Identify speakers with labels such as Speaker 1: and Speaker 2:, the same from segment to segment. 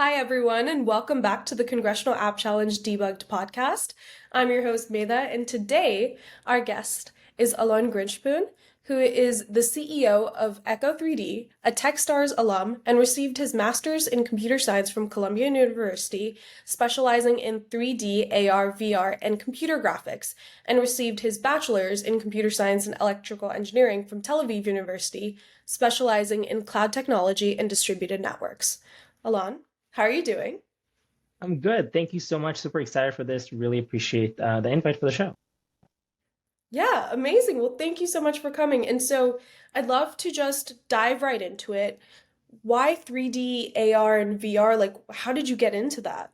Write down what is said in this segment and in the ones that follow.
Speaker 1: Hi, everyone, and welcome back to the Congressional App Challenge Debugged Podcast. I'm your host, Medha, and today our guest is Alon Grinshpoon, who is the CEO of Echo 3D, a Techstars alum, and received his master's in computer science from Columbia University, specializing in 3D, AR, VR, and computer graphics, and received his bachelor's in computer science and electrical engineering from Tel Aviv University, specializing in cloud technology and distributed networks. Alon, how are you doing?
Speaker 2: I'm good. Thank you so much. Super excited for this. Really appreciate the invite for the show.
Speaker 1: Yeah, amazing. Well, thank you so much for coming. And so I'd love to just dive right into it. Why 3D, AR, and VR? Like, how did you get into that?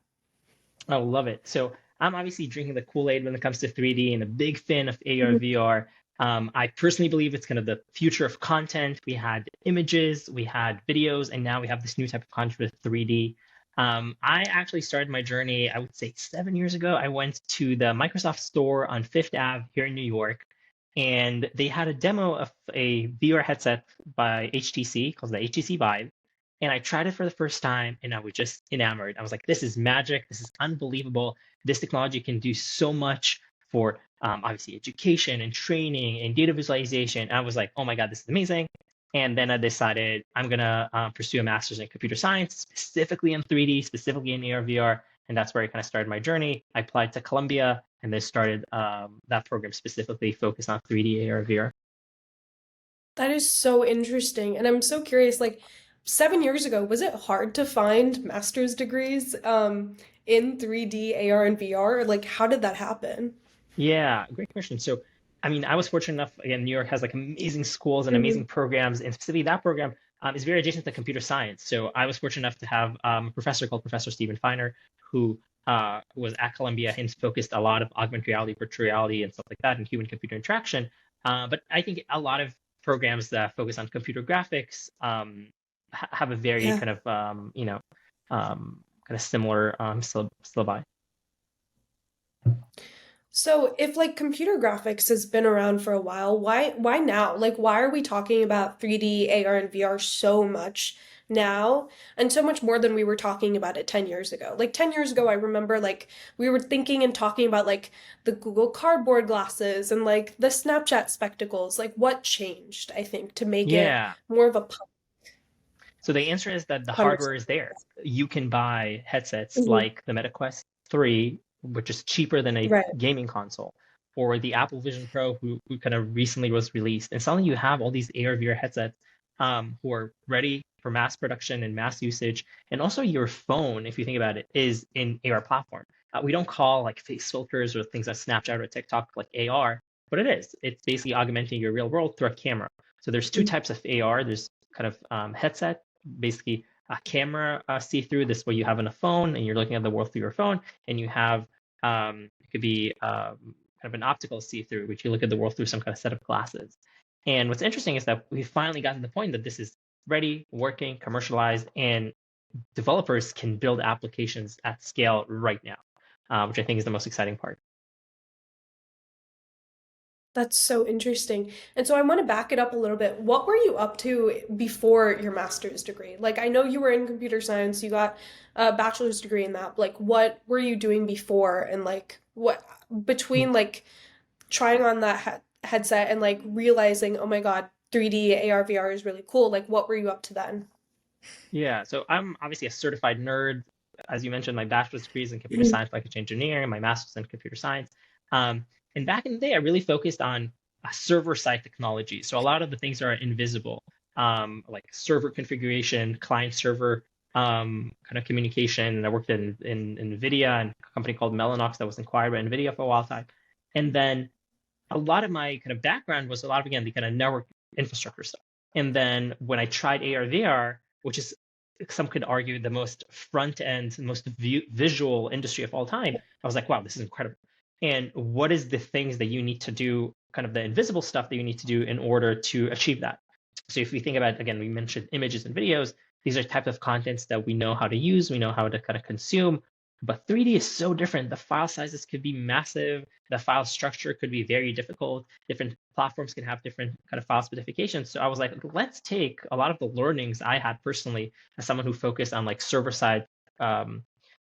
Speaker 2: I love it. So I'm obviously drinking the Kool-Aid when it comes to 3D and a big fan of AR,
Speaker 1: Mhm.
Speaker 2: VR. I personally believe it's kind of the future of content. We had images, we had videos, and now we have this new type of content with 3D. I actually started my journey, I would say 7 years ago. I went to the Microsoft store on Fifth Ave here in New York, and they had a demo of a VR headset by HTC called the HTC Vive. And I tried it for the first time and I was just enamored. I was like, this is magic. This is unbelievable. This technology can do so much for obviously education and training and data visualization. And I was like, oh my God, this is amazing. And then I decided I'm going to pursue a master's in computer science, specifically in 3D, specifically in AR, VR. And that's where I kind of started my journey. I applied to Columbia and then started that program specifically focused on 3D, AR, VR.
Speaker 1: That is so interesting. And I'm so curious, like, 7 years ago, was it hard to find master's degrees in 3D, AR, and VR? Like, how did that happen?
Speaker 2: Yeah, great question. So, I mean, I was fortunate enough, again, New York has like amazing schools and
Speaker 1: Mhm.
Speaker 2: amazing programs, and specifically that program is very adjacent to computer science. So I was fortunate enough to have a professor called Professor Stephen Feiner, who was at Columbia and focused a lot of augmented reality, virtual reality, and stuff like that, and human-computer interaction. But I think a lot of programs that focus on computer graphics have a very
Speaker 1: Yeah.
Speaker 2: kind of, kind of similar syllabi.
Speaker 1: So if like computer graphics has been around for a while, why now? Like why are we talking about 3D, AR, and VR so much now and so much more than we were talking about it 10 years ago? Like 10 years ago, I remember like we were thinking and talking about like the Google Cardboard glasses and like the Snapchat spectacles. Like what changed, I think, to make it
Speaker 2: Yeah.
Speaker 1: more of a public
Speaker 2: So the answer is that the hardware
Speaker 1: conversation?
Speaker 2: is there. You can buy headsets
Speaker 1: Mhm.
Speaker 2: like the Meta Quest 3, which is cheaper than a
Speaker 1: Right.
Speaker 2: gaming console, or the Apple Vision Pro, who kind of recently was released. And suddenly you have all these AR VR headsets who are ready for mass production and mass usage. And also your phone, if you think about it, is an AR platform. We don't call like face filters or things like Snapchat or TikTok like AR, but it is. It's basically augmenting your real world through a camera. So there's two
Speaker 1: Mhm.
Speaker 2: types of AR. There's kind of headset, basically a camera see-through. This way you have on a phone and you're looking at the world through your phone, and you have it could be kind of an optical see-through, which you look at the world through some kind of set of glasses. And what's interesting is that we finally got to the point that this is ready, working, commercialized, and developers can build applications at scale right now, which I think is the most exciting part.
Speaker 1: That's so interesting. And so I want to back it up a little bit. What were you up to before your master's degree? Like, I know you were in computer science, you got a bachelor's degree in that. Like, what were you doing before? And like, what between like trying on that headset and like realizing, oh my God, 3D AR VR is really cool. Like, what were you up to then?
Speaker 2: Yeah, so I'm obviously a certified nerd. As you mentioned, my bachelor's degree is in computer
Speaker 1: Mhm.
Speaker 2: science, applied engineering, my master's in computer science. And back in the day, I really focused on server-side technology. So a lot of the things are invisible, like server configuration, client-server kind of communication. And I worked in NVIDIA and a company called Mellanox that was acquired by NVIDIA for a while time. And then a lot of my kind of background was a lot of, again, the kind of network infrastructure stuff. And then when I tried AR VR, which is some could argue the most front end, most visual industry of all time, I was like, wow, this is incredible. And what is the things that you need to do, kind of the invisible stuff that you need to do in order to achieve that? So if we think about, again, we mentioned images and videos, these are types of contents that we know how to use, we know how to kind of consume. But 3D is so different. The file sizes could be massive. The file structure could be very difficult. Different platforms can have different kind of file specifications. So I was like, let's take a lot of the learnings I had personally as someone who focused on like server side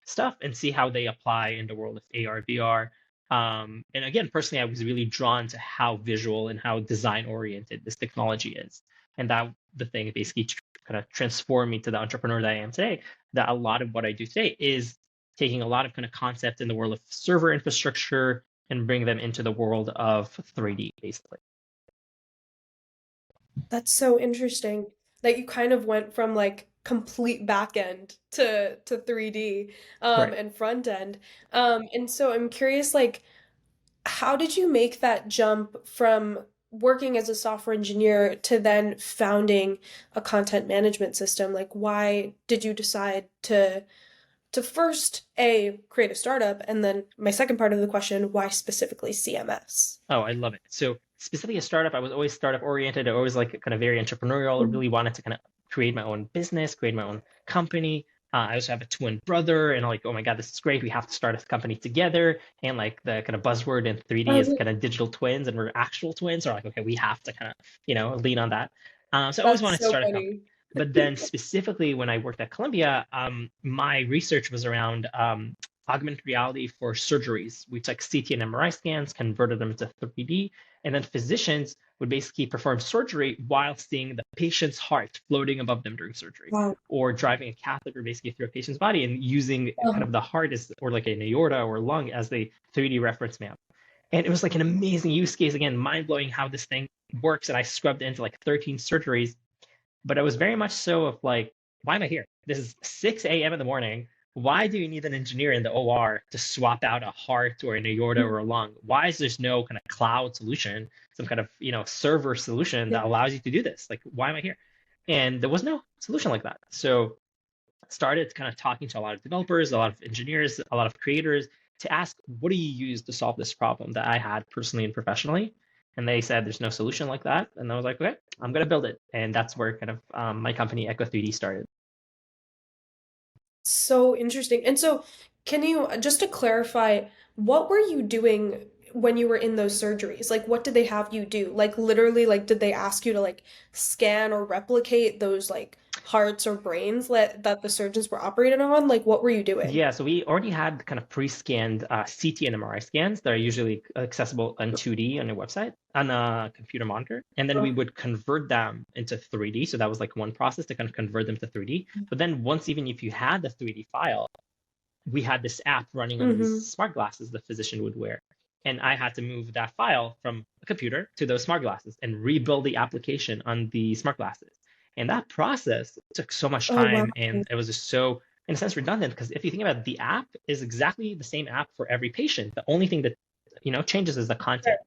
Speaker 2: stuff and see how they apply in the world of AR, VR. And again, personally, I was really drawn to how visual and how design oriented this technology is. And that the thing basically kind of transformed me to the entrepreneur that I am today. That a lot of what I do today is taking a lot of kind of concepts in the world of server infrastructure and bring them into the world of 3D, basically.
Speaker 1: That's so interesting that you kind of went from like complete back end to 3D
Speaker 2: Right.
Speaker 1: and front end. And so I'm curious, like, how did you make that jump from working as a software engineer to then founding a content management system? Like, why did you decide to first A, create a startup, and then my second part of the question, why specifically CMS?
Speaker 2: Oh, I love it. So specifically a startup, I was always startup oriented. I always like kind of very entrepreneurial. I
Speaker 1: Mhm.
Speaker 2: really wanted to kind of create my own business, create my own company. I also have a twin brother, and I'm like, oh my God, this is great. We have to start a company together. And like the kind of buzzword in 3D is
Speaker 1: Oh,
Speaker 2: kind of digital twins, and we're actual twins. So like, okay, we have to kind of, lean on that. So I always
Speaker 1: that's
Speaker 2: wanted to
Speaker 1: so
Speaker 2: start a company.
Speaker 1: funny.
Speaker 2: But then specifically when I worked at Columbia, my research was around augmented reality for surgeries. We took CT and MRI scans, converted them to 3D, and then physicians would basically perform surgery while seeing the patient's heart floating above them during surgery,
Speaker 1: Wow.
Speaker 2: or driving a catheter basically through a patient's body and using kind
Speaker 1: Oh,
Speaker 2: of the heart as, or like an aorta or lung as the 3D reference map. And it was like an amazing use case, again, mind blowing how this thing works. And I scrubbed into like 13 surgeries, but I was very much so of like, why am I here? This is 6 a.m. in the morning. Why do you need an engineer in the OR to swap out a heart or an aorta or a lung? Why is there's no kind of cloud solution, some kind of server solution that
Speaker 1: yeah.
Speaker 2: allows you to do this? Like, why am I here? And there was no solution like that. So I started kind of talking to a lot of developers, a lot of engineers, a lot of creators to ask, what do you use to solve this problem that I had personally and professionally? And they said there's no solution like that. And I was like, okay, I'm going to build it. And that's where kind of my company Echo 3D started.
Speaker 1: So interesting. And so, can you, just to clarify, what were you doing when you were in those surgeries? Like, what did they have you do? Like, literally, like, did they ask you to like scan or replicate those like hearts or brains that the surgeons were operating on? Like, what were you doing?
Speaker 2: Yeah, so we already had kind of pre-scanned CT and MRI scans that are usually accessible on 2D on your website on a computer monitor, and then we would convert them into 3D. So that was like one process to kind of convert them to 3D. But then once even if you had the 3D file, we had this app running on these
Speaker 1: Mm-hmm.
Speaker 2: smart glasses the physician would wear. And I had to move that file from a computer to those smart glasses and rebuild the application on the smart glasses. And that process took so much
Speaker 1: Oh, wow.
Speaker 2: time and it was just so, in a sense, redundant because if you think about it, the app is exactly the same app for every patient. The only thing that changes is the content.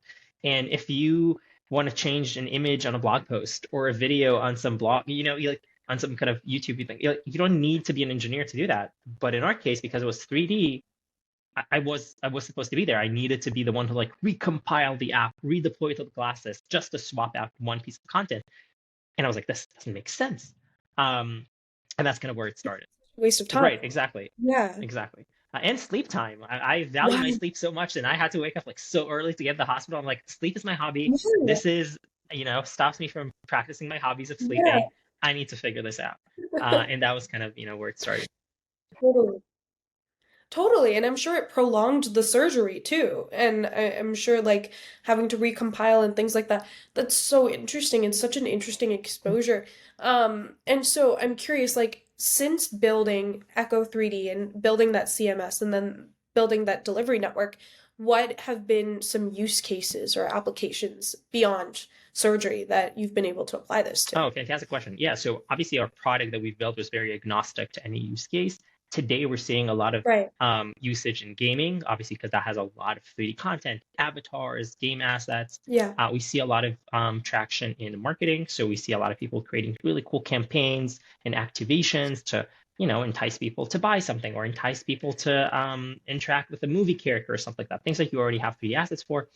Speaker 2: And if you want to change an image on a blog post or a video on some blog, you like on some kind of YouTube thing, you don't need to be an engineer to do that. But in our case, because it was 3D, I was supposed to be there. I needed to be the one to like recompile the app, redeploy it to the glasses, just to swap out one piece of content. And I was like, this doesn't make sense. And that's kind of where it started.
Speaker 1: Waste of time.
Speaker 2: Right, exactly,
Speaker 1: Yeah.
Speaker 2: exactly. And sleep time. I value my
Speaker 1: Wow.
Speaker 2: sleep so much, and I had to wake up like so early to get to the hospital. I'm like, sleep is my hobby.
Speaker 1: Yeah.
Speaker 2: This is, stops me from practicing my hobbies of
Speaker 1: Yeah.
Speaker 2: sleeping. I need to figure this out. And that was kind of, where it started.
Speaker 1: Totally. Totally, and I'm sure it prolonged the surgery too. And I'm sure like having to recompile and things like that. That's so interesting and such an interesting exposure. And so I'm curious, like since building Echo 3D and building that CMS and then building that delivery network, what have been some use cases or applications beyond surgery that you've been able to apply this to?
Speaker 2: Oh, fantastic question. Yeah, so obviously our product that we've built was very agnostic to any use case. Today we're seeing a lot of
Speaker 1: Right.
Speaker 2: usage in gaming, obviously because that has a lot of 3D content, avatars, game assets.
Speaker 1: Yeah.
Speaker 2: We see a lot of traction in marketing. So we see a lot of people creating really cool campaigns and activations to, entice people to buy something or entice people to interact with a movie character or something like that. Things like you already have 3D assets for.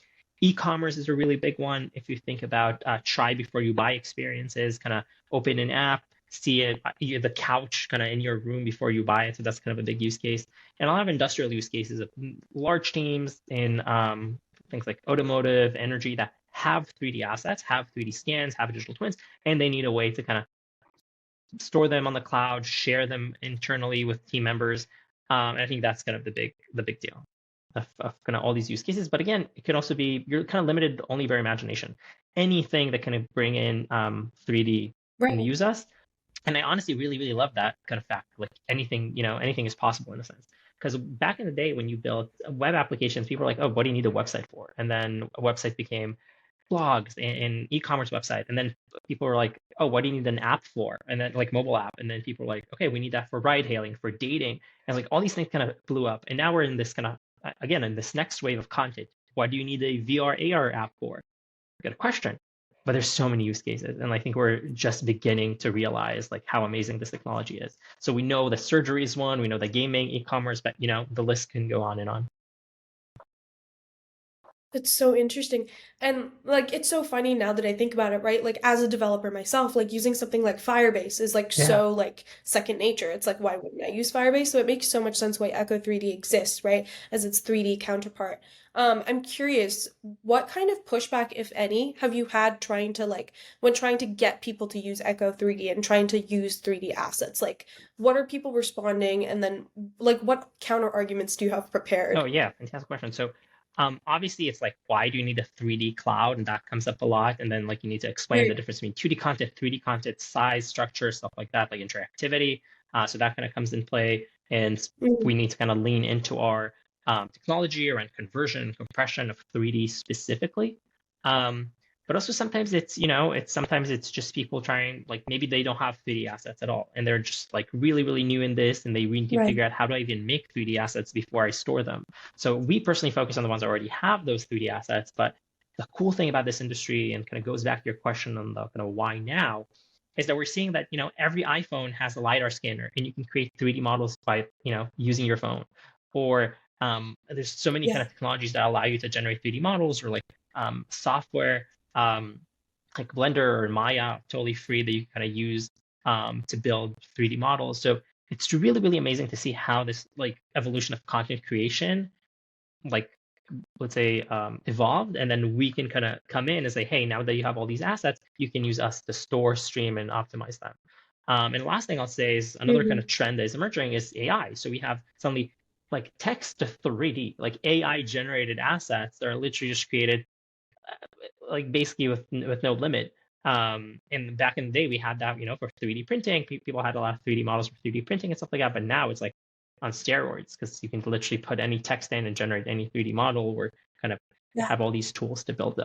Speaker 2: E-commerce is a really big one. If you think about try before you buy experiences, kind of open an app, see it, the couch kind of in your room before you buy it. So that's kind of a big use case. And a lot of industrial use cases of large teams in things like automotive, energy that have 3D assets, have 3D scans, have digital twins, and they need a way to kind of store them on the cloud, share them internally with team members. And I think that's kind of the big deal of kind of all these use cases. But again, it can also be you're kind of limited only by your imagination. Anything that can bring in 3D can
Speaker 1: Right.
Speaker 2: use us. And I honestly really, really love that kind of fact. Like anything, anything is possible in a sense. Because back in the day when you built web applications, people were like, oh, what do you need a website for? And then a website became blogs and e-commerce website. And then people were like, oh, what do you need an app for? And then like mobile app. And then people were like, okay, we need that for ride hailing, for dating. And like all these things kind of blew up. And now we're in this kind of, again, in this next wave of content. What do you need a VR, AR app for? Good question. But there's so many use cases. And I think we're just beginning to realize like how amazing this technology is. So we know the surgery is one, we know the gaming, e-commerce, but the list can go on and on.
Speaker 1: It's so interesting. And like it's so funny now that I think about it, right? Like as a developer myself, like using something like Firebase is like
Speaker 2: Yeah.
Speaker 1: so like second nature. It's like why wouldn't I use Firebase? So it makes so much sense why Echo 3D exists, right? As its 3D counterpart. I'm curious, what kind of pushback, if any, have you had trying to like when trying to get people to use Echo 3D and trying to use 3D assets? Like what are people responding and then like what counter arguments do you have prepared?
Speaker 2: Oh yeah, fantastic question. So obviously it's like why do you need a 3D cloud? And that comes up a lot. And then like you need to explain the
Speaker 1: Right.
Speaker 2: difference between 2D content, 3D content, size, structure, stuff like that, like interactivity. So that kind of comes in play. And we
Speaker 1: Mm,
Speaker 2: need to kind of lean into our technology around conversion and compression of 3D specifically. Um, but also sometimes it's just people trying, like maybe they don't have 3D assets at all. And they're just like really, really new in this. And they really need to
Speaker 1: right.
Speaker 2: figure out how do I even make 3D assets before I store them. So we personally focus on the ones that already have those 3D assets. But the cool thing about this industry, and kind of goes back to your question on the kind of why now, is that we're seeing that every iPhone has a lidar scanner, and you can create 3D models by using your phone. Or there's so many kind
Speaker 1: Yeah.
Speaker 2: of technologies that allow you to generate 3D models, or like software um, like Blender or Maya, totally free, that you kind of use to build 3D models. So it's really, really amazing to see how this like evolution of content creation, like let's say evolved, and then we can kind of come in and say, hey, now that you have all these assets, you can use us to store, stream, and optimize them. And the last thing I'll say is another kind
Speaker 1: Mhm.
Speaker 2: of trend that is emerging is AI. So we have suddenly like text to 3D, like AI generated assets that are literally just created like basically with no limit. And back in the day, we had that, for 3D printing. People had a lot of 3D models for 3D printing and stuff like that. But now it's like on steroids because you can literally put any text in and generate any 3D model, or kind of
Speaker 1: Yeah.
Speaker 2: have all these tools to build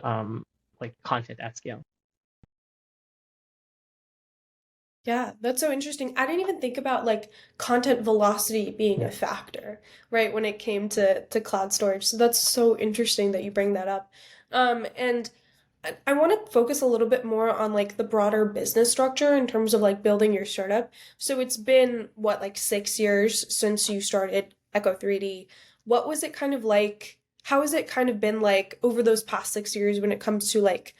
Speaker 2: like content at scale.
Speaker 1: Yeah, that's so interesting. I didn't even think about like content velocity being
Speaker 2: Yeah.
Speaker 1: a factor, right, when it came to cloud storage. So that's so interesting that you bring that up. And I want to focus a little bit more on like the broader business structure in terms of like building your startup. So it's been what, like 6 years since you started Echo 3D. What was it kind of like? How has it kind of been like over those past 6 years when it comes to like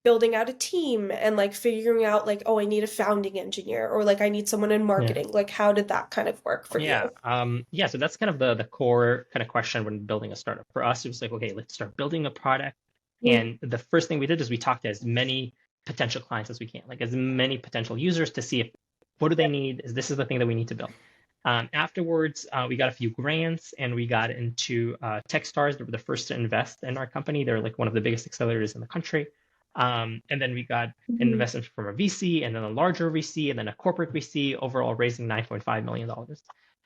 Speaker 1: building out a team and like figuring out like, oh, I need a founding engineer or like I need someone in
Speaker 2: Yeah.
Speaker 1: marketing. Like how did that kind of work for
Speaker 2: Yeah.
Speaker 1: you?
Speaker 2: Yeah. So that's kind of the core kind of question when building a startup. For us, it was like, okay, let's start building a product.
Speaker 1: Mm,
Speaker 2: And the first thing we did is we talked to as many potential clients as we can, like as many potential users, to see if what do they need? Is this is the thing that we need to build? Afterwards, we got a few grants, and we got into Techstars. They were the first to invest in our company. They're like one of the biggest accelerators in the country. And then we got an
Speaker 1: mhm.
Speaker 2: investment from a VC, and then a larger VC, and then a corporate VC, overall raising $9.5 million.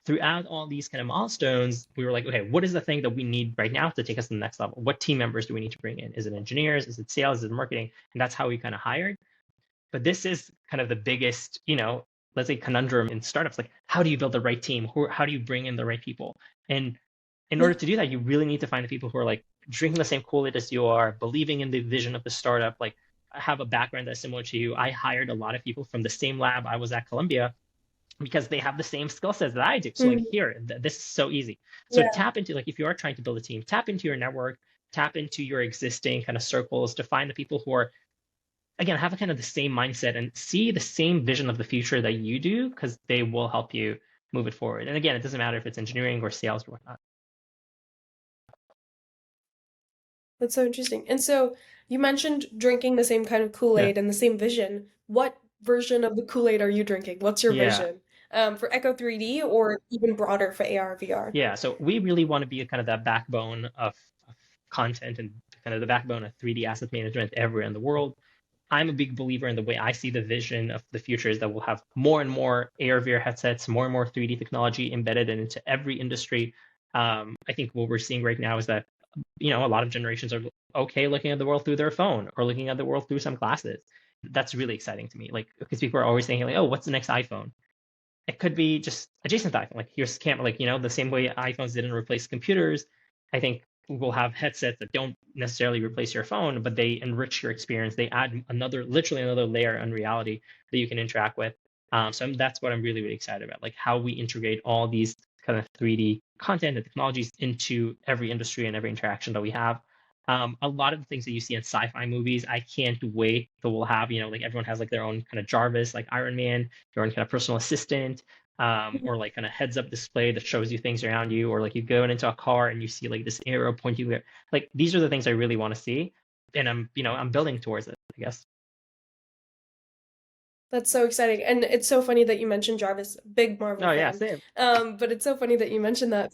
Speaker 2: Throughout all these kind of milestones, we were like, okay, what is the thing that we need right now to take us to the next level? What team members do we need to bring in? Is it engineers? Is it sales? Is it marketing? And that's how we kind of hired. But this is kind of the biggest, let's say conundrum in startups. Like, how do you build the right team? How do you bring in the right people? And in
Speaker 1: Yeah.
Speaker 2: order to do that, you really need to find the people who are like drinking the same Kool-Aid as you are, believing in the vision of the startup, like have a background that's similar to you. I hired a lot of people from the same lab I was at Columbia because they have the same skill sets that I do. So like
Speaker 1: Mhm.
Speaker 2: here, this is so easy. So
Speaker 1: Yeah.
Speaker 2: tap into, like, if you are trying to build a team, tap into your network, tap into your existing kind of circles to find the people who are, again, have a kind of the same mindset and see the same vision of the future that you do, because they will help you move it forward. And again, it doesn't matter if it's engineering or sales or whatnot.
Speaker 1: That's so interesting. And so you mentioned drinking the same kind of
Speaker 2: Yeah.
Speaker 1: Kool-Aid and the same vision. What version of the Kool-Aid are you drinking? What's your
Speaker 2: Yeah.
Speaker 1: vision for Echo 3D or even broader for AR VR?
Speaker 2: Yeah, so we really want to be kind of that backbone of content and kind of the backbone of 3D asset management everywhere in the world. I'm a big believer in the way I see the vision of the future is that we'll have more and more AR VR headsets, more and more 3D technology embedded into every industry. I think what we're seeing right now is that a lot of generations are okay looking at the world through their phone or looking at the world through some glasses. That's really exciting to me. Like because people are always thinking like, oh, what's the next iPhone? It could be just adjacent to iPhone. Like here's camera, like the same way iPhones didn't replace computers. I think we'll have headsets that don't necessarily replace your phone, but they enrich your experience. They add literally another layer on reality that you can interact with. So that's what I'm really, really excited about, like how we integrate all these kind of 3D content and technologies into every industry and every interaction that we have. A lot of the things that you see in sci-fi movies, I can't wait till we'll have, like everyone has like their own kind of Jarvis, like Iron Man, your own kind of personal assistant, or like kind of heads up display that shows you things around you, or like you go into a car and you see like this arrow pointing there. Like these are the things I really want to see, and I'm building towards it, I guess.
Speaker 1: That's so exciting. And it's so funny that you mentioned Jarvis, big Marvel
Speaker 2: Oh yeah,
Speaker 1: fan.
Speaker 2: same.
Speaker 1: But it's so funny that you mentioned that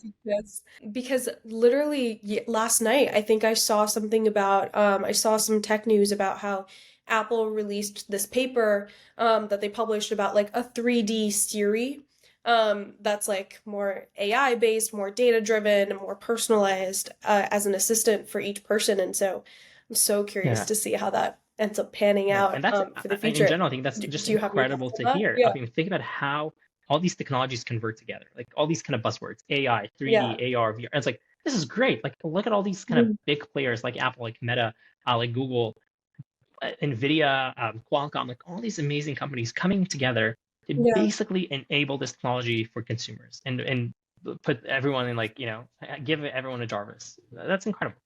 Speaker 1: because literally last night I think I saw something about I saw some tech news about how Apple released this paper that they published about like a 3D Siri that's like more AI based, more data driven, more personalized as an assistant for each person. And so I'm so curious
Speaker 2: Yeah.
Speaker 1: to see how that ends up panning
Speaker 2: Yeah, and
Speaker 1: out
Speaker 2: that's
Speaker 1: for the
Speaker 2: in
Speaker 1: future.
Speaker 2: general, I think that's just
Speaker 1: Do you have any
Speaker 2: incredible
Speaker 1: thoughts
Speaker 2: to
Speaker 1: on that?
Speaker 2: hear. I
Speaker 1: Yeah.
Speaker 2: mean, think about how all these technologies convert together, like all these kind of buzzwords, AI,
Speaker 1: Yeah.
Speaker 2: 3D, AR, VR. And it's like this is great. Like look at all these kind of
Speaker 1: Mhm.
Speaker 2: big players like Apple, like Meta, like Google, Nvidia, Qualcomm, like all these amazing companies coming together to
Speaker 1: Yeah.
Speaker 2: basically enable this technology for consumers and put everyone in like give everyone a Jarvis. That's incredible.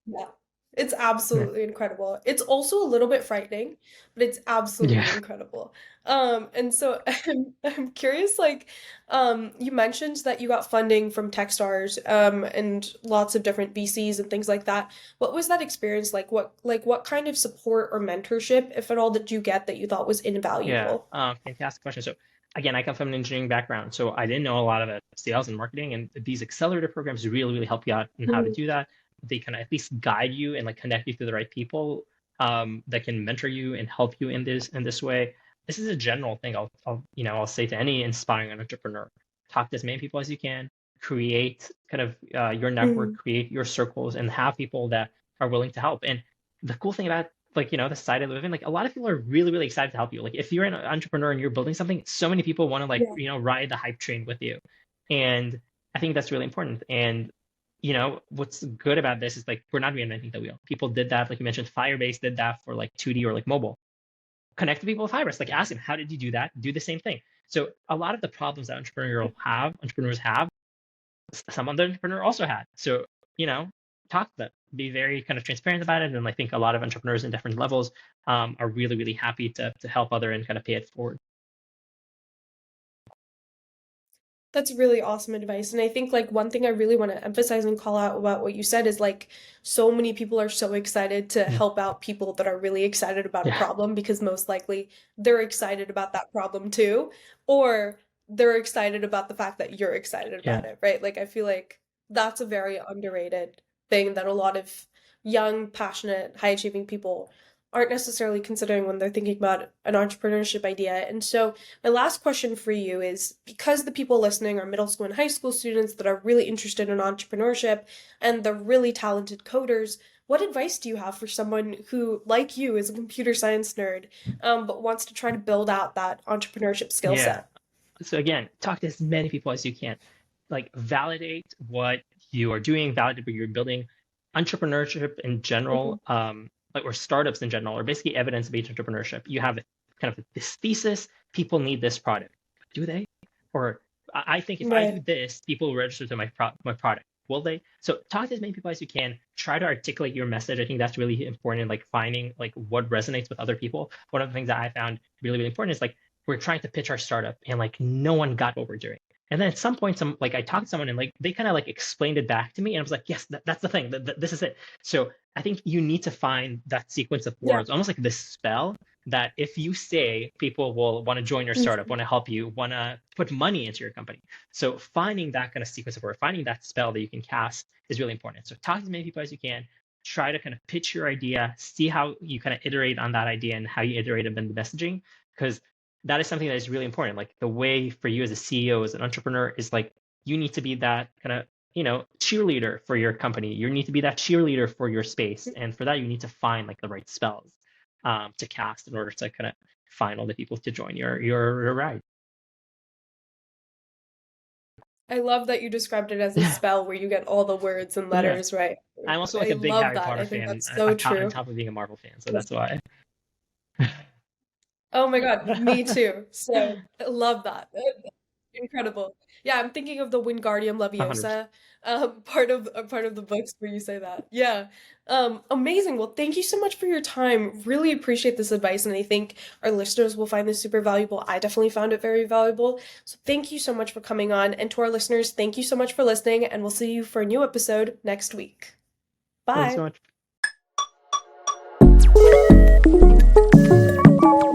Speaker 1: Yeah. It's
Speaker 2: Yeah.
Speaker 1: absolutely incredible. It's also a little bit frightening, but it's
Speaker 2: Yeah.
Speaker 1: absolutely incredible. And so I'm curious, like, you mentioned that you got funding from Techstars, and lots of different VCs and things like that. What was that experience like? What kind of support or mentorship, if at all, did you get that you thought was
Speaker 2: Yeah,
Speaker 1: invaluable?
Speaker 2: fantastic question. So again, I come from an engineering background, so I didn't know a lot of sales and marketing, and these accelerator programs really, really help you out in how to
Speaker 1: Mhm.
Speaker 2: do that. They can at least guide you and like connect you to the right people that can mentor you and help you in this way. This is a general thing. I'll say to any inspiring entrepreneur, talk to as many people as you can, create kind of your network,
Speaker 1: Mhm.
Speaker 2: create your circles, and have people that are willing to help. And the cool thing about like the side I live in, like a lot of people are really, really excited to help you. Like if you're an entrepreneur and you're building something, so many people want to like
Speaker 1: Yeah.
Speaker 2: ride the hype train with you. And I think that's really important. And what's good about this is like we're not reinventing the wheel. People did that, like you mentioned, Firebase did that for like 2D or like mobile. Connect to people with Firebase, like ask them, how did you do that? Do the same thing. So a lot of the problems that entrepreneurs have, some other entrepreneur also had. So, you know, talk to them, be very kind of transparent about it. And I think a lot of entrepreneurs in different levels are really, really happy to help other and kind of pay it forward.
Speaker 1: That's really awesome advice. And I think like one thing I really want to emphasize and call out about what you said is like so many people are so excited to
Speaker 2: Mm.
Speaker 1: help out people that are really excited about a
Speaker 2: Yeah.
Speaker 1: problem because most likely they're excited about that problem too, or they're excited about the fact that you're excited
Speaker 2: Yeah.
Speaker 1: about it, right? Like I feel like that's a very underrated thing that a lot of young, passionate, high achieving people aren't necessarily considering when they're thinking about an entrepreneurship idea. And so my last question for you is because the people listening are middle school and high school students that are really interested in entrepreneurship and they're really talented coders, what advice do you have for someone who, like you, is a computer science nerd, but wants to try to build out that entrepreneurship skill
Speaker 2: Yeah.
Speaker 1: set?
Speaker 2: So again, talk to as many people as you can. Like validate what you are doing, validate what you're building. Entrepreneurship in
Speaker 1: Mhm.
Speaker 2: general, like or startups in general, are basically evidence-based entrepreneurship. You have kind of this thesis, people need this product. Do they? Or I think if I do
Speaker 1: Right.
Speaker 2: this, people will register to my product. Will they? So talk to as many people as you can. Try to articulate your message. I think that's really important in like finding like what resonates with other people. One of the things that I found really, really important is like we're trying to pitch our startup and like no one got what we're doing. And then at some point, I talked to someone and like they kind of like explained it back to me, and I was like, yes, that's the thing. This is it. So I think you need to find that sequence of
Speaker 1: Yeah.
Speaker 2: words, almost like this spell that if you say, people will want to join your startup, want to help you, want to put money into your company. So finding that kind of sequence of words, finding that spell that you can cast is really important. So talk to as many people as you can. Try to kind of pitch your idea, see how you kind of iterate on that idea and how you iterate in the messaging, because that is something that is really important. Like the way for you as a CEO, as an entrepreneur, is like you need to be that kind of, cheerleader for your company. You need to be that cheerleader for your space. And for that, you need to find like the right spells to cast in order to kind of find all the people to join your ride.
Speaker 1: I love that you described it as a spell where you get all the words and
Speaker 2: Yeah.
Speaker 1: letters right.
Speaker 2: I'm also
Speaker 1: I
Speaker 2: like a big
Speaker 1: love
Speaker 2: Harry
Speaker 1: that.
Speaker 2: Potter
Speaker 1: I think
Speaker 2: fan
Speaker 1: that's so
Speaker 2: on
Speaker 1: true.
Speaker 2: top of being a Marvel fan. So that's why.
Speaker 1: Oh my God, me too. So I love that. Incredible. Yeah, I'm thinking of the Wingardium
Speaker 2: 100%.
Speaker 1: Leviosa part of the books where you say that. Yeah. Amazing. Well, thank you so much for your time. Really appreciate this advice, and I think our listeners will find this super valuable. I definitely found it very valuable. So thank you so much for coming on. And to our listeners, thank you so much for listening, and we'll see you for a new episode next week.
Speaker 2: Thanks so
Speaker 1: Bye.
Speaker 2: much.